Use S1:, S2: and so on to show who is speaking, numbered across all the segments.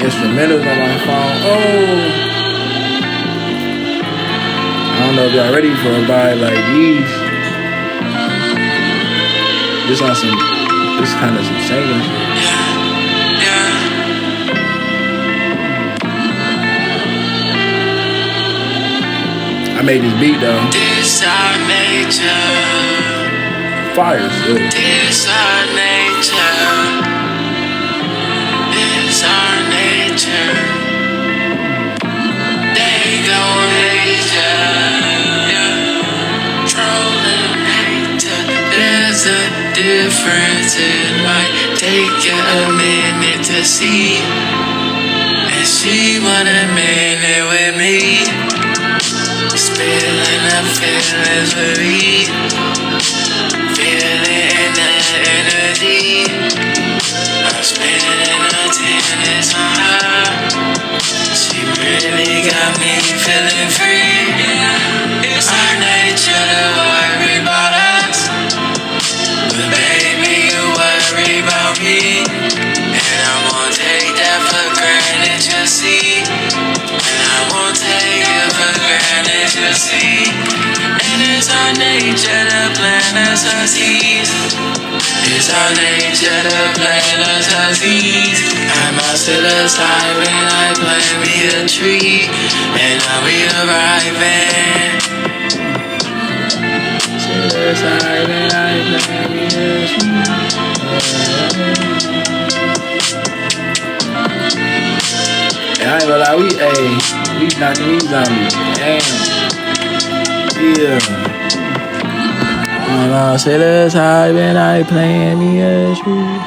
S1: instrumentals on my phone. Oh, I don't know if y'all ready for a vibe like these. This kind of some singing. I made this beat though.
S2: This our nature.
S1: Fire shit.
S2: This our nature. This our nature. They gon' hate ya. Yeah. Trolling hater. There's a difference. It might take you a minute to see. And she want a minute with me. Spilling the feelings with me. Feeling the energy. I'm spending the tennis on her. She really got me feeling free. It's our nature to worry about us, but baby, you worry about me. And I won't take that for granted, you see. And I won't take it for granted, you see. And it's our nature to plant us our seeds. It's our nature to plant us our seeds. I'm out to the side when I plant me a tree. And I'll be arriving. To the side when I plant me a tree.
S1: I ain't gonna lie, we knocking these on me. Damn. Yeah. I'm say that's high when I plant me a tree.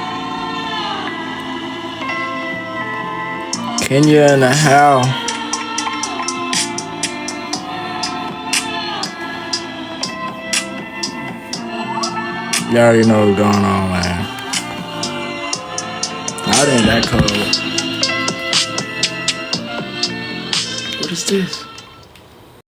S1: Kenya in the house. You already know what's going on, man. Not in that cold. What is this?